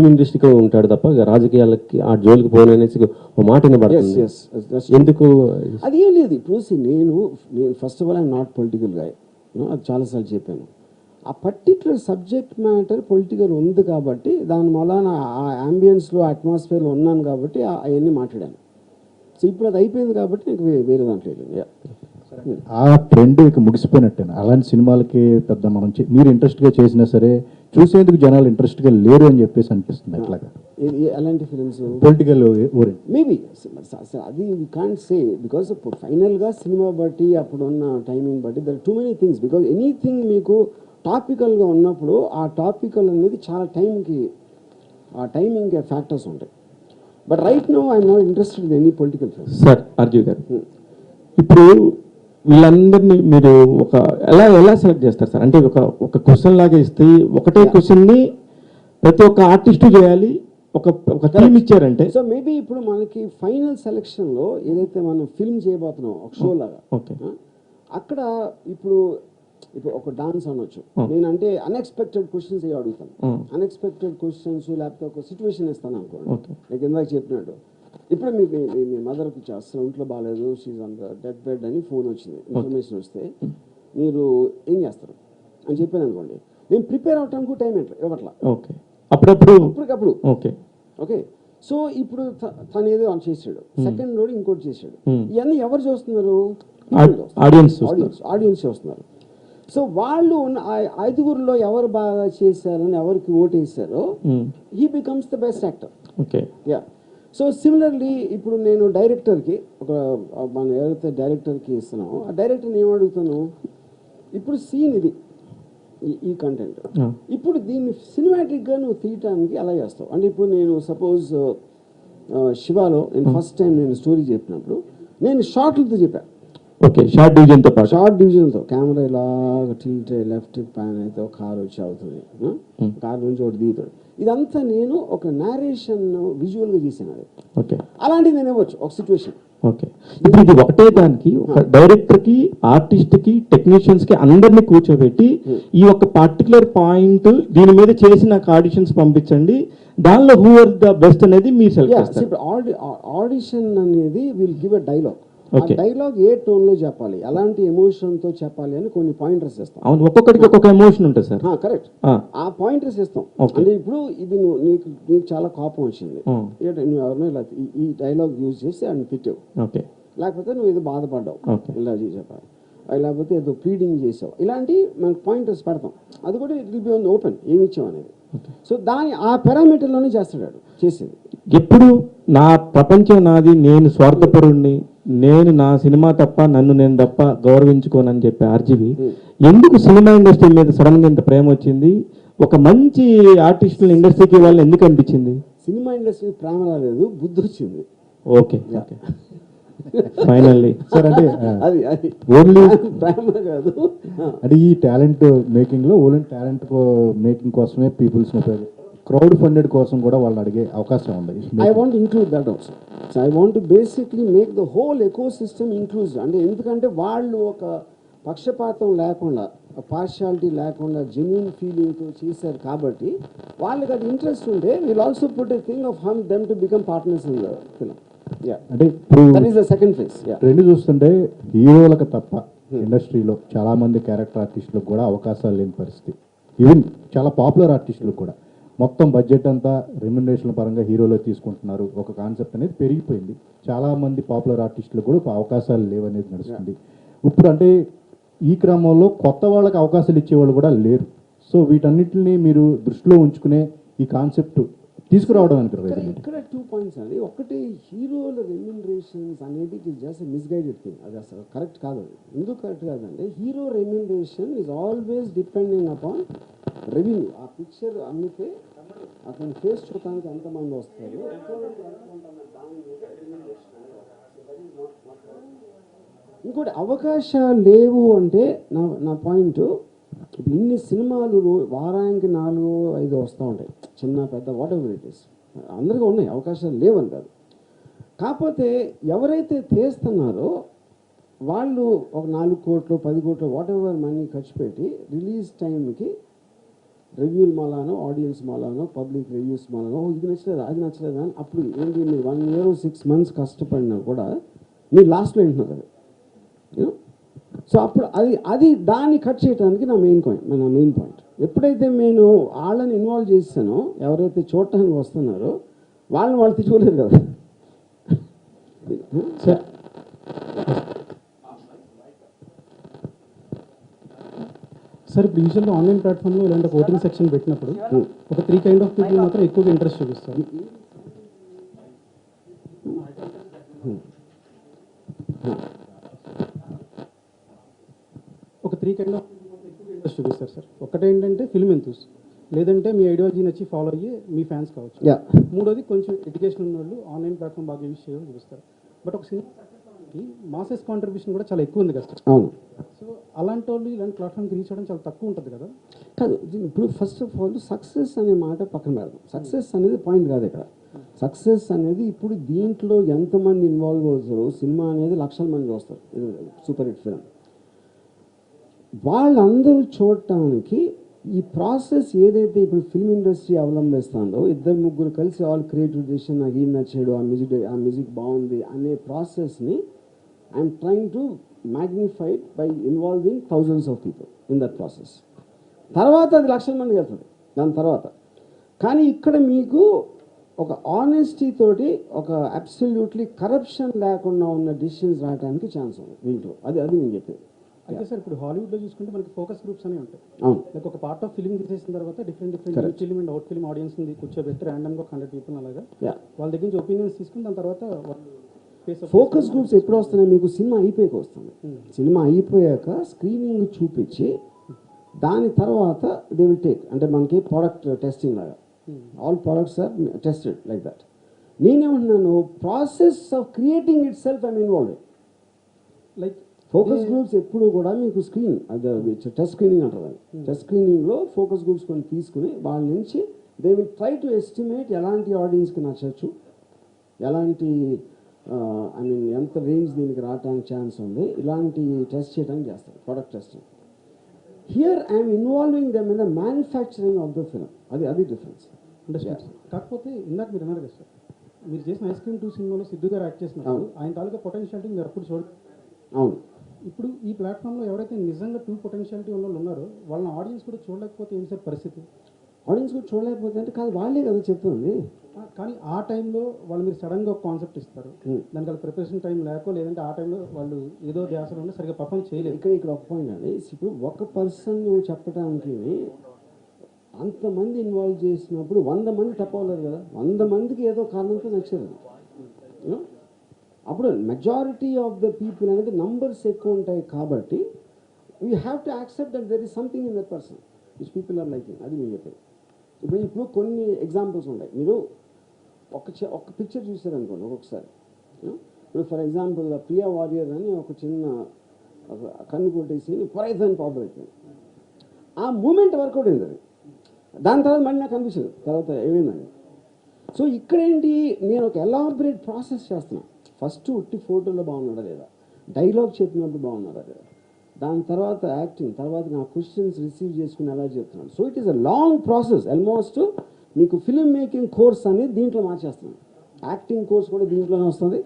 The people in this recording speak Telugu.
ఇండస్ట్రీలో ఉంటాడు తప్ప రాజకీయాలకి ఆ జోలికి పోననేసి ఓ మాట వినబడుతుంది. ఎందుకు అది ఏం లేదు. ఇప్పుడు నేను first of all I'm not political guy, అది చాలాసార్లు చెప్పాను. ఆ పర్టిక్యులర్ సబ్జెక్ట్ మ్యాటర్ పొలిటికల్ ఉంది కాబట్టి దాని వలన ఆ అంబియన్స్లో అట్మాస్ఫియర్లో ఉన్నాను కాబట్టి అవన్నీ మాట్లాడాను. సో ఇప్పుడు అది అయిపోయింది కాబట్టి నీకు వేరే దాంట్లో వెళ్ళింది. ఆ ట్రెండ్ ఇక ముగిసిపోయినట్టేనా? అలాంటి సినిమాలకి పెద్ద మనం మీరు ఇంట్రెస్ట్గా చేసినా సరే చూసేందుకు జనాలు ఇంట్రెస్ట్గా లేరు అని చెప్పేసి అనిపిస్తుంది. ఎట్లాగా అలాంటి ఫిలిమ్స్ పొలిటికల్ ఓరియంట్ మేబీ అది వీ కాంట్ సే, బికాస్ ఫైనల్గా సినిమా బట్టి అప్పుడున్న టైమింగ్ బట్టి there too many things. Because anything మీకు టాపికల్గా ఉన్నప్పుడు ఆ టాపికల్ అనేది చాలా ఆ టైమింగ్ ఫ్యాక్టర్స్ ఉంటాయి. But right now I'm not interested in any political film. Sir RGV గారు, ఇప్పుడు వీళ్ళందరినీ మీరు ఎలా సెలెక్ట్ చేస్తారు సార్? అంటే ఒక క్వశ్చన్ లాగా ఇస్తే ఒకటే క్వశ్చన్ని ప్రతి ఒక్క ఆర్టిస్టు చేయాలి, ఒక థీమ్ ఇచ్చారంటే. సో మేబీ ఇప్పుడు మనకి ఫైనల్ సెలెక్షన్లో ఏదైతే మనం ఫిల్మ్ చేయబోతున్నాం ఒక షో లాగా, అక్కడ ఇప్పుడు ఒక డాన్స్ అనొచ్చు. నేనంటే అన్ఎక్స్పెక్టెడ్ క్వశ్చన్స్ అడుగుతాను. అన్ఎక్స్పెక్టెడ్ క్వశ్చన్స్ లేకపోతే ఒక సిచ్యువేషన్ ఇస్తాను అనుకోండి. నేను ఇందాక చెప్పినట్టు, ఇప్పుడు మీ మదర్కి అసలు ఒంట్లో బాగాలేదు, she's on the death bed అని ఫోన్ వచ్చింది, ఇన్ఫర్మేషన్ వస్తే మీరు ఏం చేస్తారు అని చెప్పాను అనుకోండి. నేను ప్రిపేర్ అవటానికి టైం ఇవ్వట్లా, అప్పటికప్పుడు. ఓకే, సో ఇప్పుడు తను ఏదో ఆన్ చేసాడు, సెకండ్ రోడ్ ఇంకోటి చేశాడు. ఇవన్నీ ఎవరు చూస్తున్నారు? ఆడియన్స్ చూస్తున్నారు. సో వాళ్ళు ఐదుగురులో ఎవరు బాగా చేశారని ఎవరికి ఓటు వేసారో he becomes the best actor. Yeah. So similarly ఇప్పుడు నేను డైరెక్టర్కి మనం ఎవరైతే డైరెక్టర్కి ఇస్తున్నామో ఆ డైరెక్టర్ని ఏం అడుగుతాను, ఇప్పుడు సీన్ ఇది, ఈ కంటెంట్, ఇప్పుడు దీన్ని సినిమాటిక్గా నువ్వు తీయటానికి ఎలా చేస్తావు అంటే, ఇప్పుడు నేను సపోజ్ శివాలో నేను ఫస్ట్ టైం నేను స్టోరీ చెప్పినప్పుడు నేను షార్ట్లతో చెప్పాను. షార్ట్ డివిజన్తో కెమెరా ఇలా టిల్ట్ లెఫ్ట్ ప్యాన్ అయితే ఒక కార్ వచ్చి అవుతుంది, కార్ నుంచి ఒకటి దిగుతాడు. ఇదంతా నేను ఒక నేరేషన్ విజువల్గా తీసాను. అది అలాంటిది నేను ఇవ్వచ్చు ఒక సిచ్యువేషన్. ఇప్పుడు ఇది ఒకటే దానికి ఒక డైరెక్టర్ కి, ఆర్టిస్ట్ కి, టెక్నీషియన్స్ కి అందరినీ కూర్చోబెట్టి ఈ ఒక పర్టికులర్ పాయింట్ దీని మీద చేసి నాకు ఆడిషన్స్ పంపించండి, దానిలో హూ ఆర్ ద బెస్ట్ అనేది మీరు సెలెక్ట్ చేస్తారు. ఆడిషన్ అనేది విల్ గివ్ ఎ డైలాగ్. ఆ డైలాగ్ ఏ టోన్ లో చెప్పాలి, ఎలాంటి ఎమోషన్ తో చెప్పాలి అని కొన్ని పాయింటర్స్ ఇస్తాం. అవును, ఒక్కొక్కడికి ఒక్కొక్క ఎమోషన్ ఉంటుంది సార్. కరెక్ట్. ఆ పాయింటర్స్ ఇస్తాం. అంటే ఇప్పుడు ఇది నీకు చాలా కోపం వచ్చింది, నువ్వు ఎవరినో ఇలా ఈ డైలాగ్ యూజ్ చేసి అని తిట్టావు, లేకపోతే నువ్వు ఏదో బాధపడ్డావు ఇలా చెప్పాలి, లేకపోతే ఏదో ప్లీడింగ్ చేసావు, ఇలాంటి మనకు పాయింటర్స్ పెడతాం. అది కూడా it will be on open ఏమి ఇచ్చాం అనేది. సో ఆ పారామీటర్లోనే చేస్తాడు చేసేది. ఎప్పుడు నా ప్రపంచం నాది, నేను స్వార్థపరుణ్ణి, నేను నా సినిమా తప్ప నన్ను నేను తప్ప గౌరవించుకోనని చెప్పి ఆర్జీవి ఎందుకు సినిమా ఇండస్ట్రీ మీద సడన్ గా ఇంత ప్రేమ వచ్చింది? ఒక మంచి ఆర్టిస్టుల ఇండస్ట్రీకి వాళ్ళని ఎందుకు అనిపించింది? సినిమా ఇండస్ట్రీ ప్రేమ రాలేదు, బుద్ధి వచ్చింది. ఓకే ఫైనల్లీ సార్, అంటే అది ఓన్లీ ప్రేమ కాదు, అంటే ఈ టాలెంట్ మేకింగ్ లో ఓన్లీ టాలెంట్ మేకింగ్ కోసమే పీపుల్స్ క్రౌడ్ ఫండెడ్ కోసం కూడా వాళ్ళు అడిగే అవకాశం ఉంది. I want include that also. So I want basically make the whole eco system inclusive. అంటే ఎందుకంటే వాళ్ళు ఒక పక్షపాతం లేకుండా, పార్షియాలిటీ లేకుండా జెన్యూన్ ఫీలింగ్తో చేశారు కాబట్టి వాళ్ళకి అది ఇంట్రెస్ట్ ఉంటే will also put a thing of hmm them to become partners in the film. అంటే ఇప్పుడు that is the second phase. Trend చూస్తుంటే హీరోలకు తప్ప ఇండస్ట్రీలో చాలా మంది క్యారెక్టర్ ఆర్టిస్టులకు కూడా అవకాశాలు లేని పరిస్థితి. ఈవెన్ చాలా పాపులర్ ఆర్టిస్టులకు కూడా మొత్తం బడ్జెట్ అంతా రెమ్యునరేషన్ పరంగా హీరోలో తీసుకుంటున్నారు. ఒక కాన్సెప్ట్ అనేది పెరిగిపోయింది. చాలా మంది పాపులర్ ఆర్టిస్టులకు కూడా అవకాశాలు లేవనేది నడుస్తుంది ఇప్పుడు. అంటే ఈ క్రమంలో కొత్త వాళ్ళకి అవకాశాలు ఇచ్చేవాళ్ళు కూడా లేరు. సో వీటన్నిటిని మీరు దృష్టిలో ఉంచుకునే ఈ కాన్సెప్ట్ తీసుకురావడం అనుకుంటారు. ఇక్కడ 2 పాయింట్స్ అండి. ఒకటి, హీరోల రెమ్యునరేషన్స్ అనేది it is just misguided thing. అది అసలు కరెక్ట్ కాదు. అది ఎందుకు కరెక్ట్ కాదంటే, hero remuneration is always depending upon revenue. ఆ పిక్చర్ అమ్మితే అతను ఫేస్ చూడటానికి ఎంతమంది వస్తారు, ఇంకోటి అవకాశాలు లేవు అంటే నా పాయింట్, ఇప్పుడు ఇన్ని సినిమాలు వారానికి 4-5 వస్తూ ఉంటాయి, చిన్న పెద్ద వాట్ ఎవర్ ఇట్ ఈస్, అందరికీ ఉన్నాయి, అవకాశాలు లేవని కాదు. కాకపోతే ఎవరైతే తీస్తున్నారో వాళ్ళు ఒక 4 కోట్లు 10 కోట్లు వాట్ ఎవర్ మనీ ఖర్చు పెట్టి రిలీజ్ టైంకి రివ్యూల మూలానో ఆడియన్స్ మూలానో పబ్లిక్ రివ్యూస్ మూలానో ఇది నచ్చలేదు అది నచ్చలేదు అని అప్పుడు ఏంటి మీరు 1 year 6 months కష్టపడినా కూడా మీరు లాస్ట్లో వింటున్నారు అది యూనో. సో అప్పుడు అది దాన్ని కట్ చేయడానికి నా మెయిన్ పాయింట్ ఎప్పుడైతే నేను వాళ్ళని ఇన్వాల్వ్ చేసానో ఎవరైతే చూడటానికి వస్తున్నారో వాళ్ళు తెచ్చుకోలేరు కదా. సార్ సార్ ఇప్పుడు యూజువల్గా ఆన్లైన్ ప్లాట్ఫామ్లో ఇలాంటి ఓటింగ్ సెక్షన్ పెట్టినప్పుడు ఒక 3 kind of పీపుల్ మాత్రం ఎక్కువగా ఇంట్రెస్ట్ చూపిస్తారు. ఒక 3 kind of ఇంట్రెస్ట్ చూపిస్తారు సార్. ఒకటేంటంటే ఫిల్మ్ ఎంతూస్, లేదంటే మీ ఐడియాలజీ నచ్చి ఫాలో అయ్యి మీ ఫ్యాన్స్ కావచ్చు. యా మూడోది కొంచెం ఎడ్యుకేషన్ ఉన్న వాళ్ళు ఆన్లైన్ ప్లాట్ఫామ్ బాగా యూజ్ చేయడం చూపిస్తారు. బట్ ఒక సినిమాకి మాసెస్ కాంట్రిబ్యూషన్ కూడా చాలా ఎక్కువ ఉంది కదా సార్. అవును. సో అలాంటి వాళ్ళు ఇలాంటి ప్లాట్ఫామ్కి రీచ్ అవ్వడం చాలా తక్కువ ఉంటుంది కదా. కాదు ఇప్పుడు ఫస్ట్ ఆఫ్ ఆల్ సక్సెస్ అనే మాట పక్కన పెడదాం. సక్సెస్ అనేది పాయింట్ కాదు ఇక్కడ. సక్సెస్ అనేది ఇప్పుడు దీంట్లో ఎంతమంది ఇన్వాల్వ్ అవుతారో, సినిమా అనేది లక్షల మంది చూస్తారు, సూపర్ హిట్ ఫిల్మ్, వాళ్ళందరూ చూడటానికి ఈ ప్రాసెస్ ఏదైతే ఇప్పుడు ఫిల్మ్ ఇండస్ట్రీ అవలంబిస్తుందో, 2-3 కలిసి ఆల్ క్రియేటివ్ డెసిషన్, నాకు ఏం నచ్చాడు, ఆ మ్యూజిక్ బాగుంది అనే ప్రాసెస్ని I'm trying to magnified by involving thousands of people in that process. తర్వాత అది లక్షల మందికి వెళ్తుంది దాని తర్వాత. కానీ ఇక్కడ మీకు ఒక ఆనెస్టీ తోటి ఒక అబ్సల్యూట్లీ కరప్షన్ లేకుండా ఉన్న డిసిషన్స్ రావడానికి ఛాన్స్ ఉంది దీంట్లో. అది నేను చెప్పేది. అయితే సార్ ఇప్పుడు హాలీవుడ్లో చూసుకుంటే మనకి ఫోకస్ గ్రూప్స్ అనేవి ఉంటాయి. అవును. లైక్ ఒక పార్ట్ ఆఫ్ ఫిల్మ్ తీసేసిన తర్వాత different film and out film audience కూర్చోబెట్టి ర్యాండమ్గా 100 people అలాగా వాళ్ళ దగ్గర నుంచి ఒపీనియన్స్ తీసుకుని దాని తర్వాత ఫోకస్ గ్రూప్స్ ఎప్పుడు వస్తున్నాయి మీకు? సినిమా అయిపోయాక వస్తుంది. సినిమా అయిపోయాక స్క్రీనింగ్ చూపించి దాని తర్వాత దే విల్ టేక్, అంటే మనకి ప్రోడక్ట్ టెస్టింగ్ లాగా all products are tested like that. నేనేమంటున్నాను, process of creating itself I'm involve. Like focus groups ఎప్పుడు కూడా మీకు స్క్రీన్ అది టెస్ట్ స్క్రీనింగ్ అంటారు. టెస్ట్ స్క్రీనింగ్లో ఫోకస్ గ్రూప్స్ కొన్ని తీసుకుని వాళ్ళ నుంచి they will try to estimate ఎలాంటి ఆడియన్స్కి నచ్చచ్చు, ఎలాంటి ఐ మీన్ ఎంత రేంజ్ దీనికి రావడానికి ఛాన్స్ ఉంది, ఇలాంటి టెస్ట్ చేయడానికి చేస్తారు product testing. Here I'm involving them in the manufacturing of the film. అది డిఫరెన్స్. కాకపోతే ఇందాక మీరు అన్నారు కదా సార్, మీరు చేసిన ఐస్ క్రీమ్ 2 సినిమాలో సిద్ధు గారు యాక్ట్ చేసినప్పుడు ఆయన తాలూకా పొటెన్షియాలిటీ మీరు అప్పుడు చూడ. అవును. ఇప్పుడు ఈ ప్లాట్ఫామ్లో ఎవరైతే నిజంగా ట్రూ పొటెన్షియాలిటీ ఉన్న వాళ్ళు ఉన్నారో వాళ్ళని ఆడియన్స్ కూడా చూడలేకపోతే ఏంటి సార్ పరిస్థితి? ఆడియన్స్ కూడా చూడలేకపోతే అంటే కాదు, వాళ్ళే కదా చెప్తుంది. కానీ ఆ టైంలో వాళ్ళు మీరు సడన్గా ఒక కాన్సెప్ట్ ఇస్తారు, దానికి వాళ్ళ ప్రిపరేషన్ టైం లేకో లేదంటే ఆ టైంలో వాళ్ళు ఏదో ధ్యాసలో ఉండి సరిగ్గా పర్ఫామ్ చేయలేదు. ఇక్కడ ఒక పాయింట్ అండి, ఇప్పుడు ఒక పర్సన్ నువ్వు చెప్పడానికి అంతమంది ఇన్వాల్వ్ చేసినప్పుడు 100 మంది తప్పవలేదు కదా. 100 మందికి ఏదో కారణంతో నచ్చదు. అప్పుడు మెజారిటీ ఆఫ్ ద పీపుల్ అనేది నంబర్స్ ఎక్కువ ఉంటాయి కాబట్టి you have to accept that there is something in that person which people are liking. అది మీరు చెప్పేది. ఇప్పుడు కొన్ని ఎగ్జాంపుల్స్ ఉంటాయి. మీరు ఒక పిక్చర్ చూసారనుకోండి ఒక్కొక్కసారి. ఇప్పుడు ఫర్ ఎగ్జాంపుల్ ప్రియా వారియర్ అని ఒక చిన్న కన్ను కొట్టేసి విపరీతమైన పాపులర్ అయిపోయింది. ఆ మూమెంట్ వర్కౌట్ అయింది. అది దాని తర్వాత మళ్ళీ నాకు అనిపించదు తర్వాత ఏమైందని. సో ఇక్కడేంటి, నేను ఒక ఎలాబరేట్ ప్రాసెస్ చేస్తున్నాను. ఫస్ట్ ఉట్టి ఫోటోలో బాగున్నాడా లేదా, డైలాగ్ చెప్పినప్పుడు బాగున్నాడా లేదా, దాని తర్వాత యాక్టింగ్, తర్వాత నా క్వశ్చన్స్ రిసీవ్ చేసుకుని ఎలా చెప్తున్నాను. So it is a long process. Almost మీకు ఫిల్మ్ మేకింగ్ కోర్స్ అనేది దీంట్లో మార్చేస్తున్నాను. యాక్టింగ్ కోర్స్ కూడా దీంట్లోనే వస్తుంది,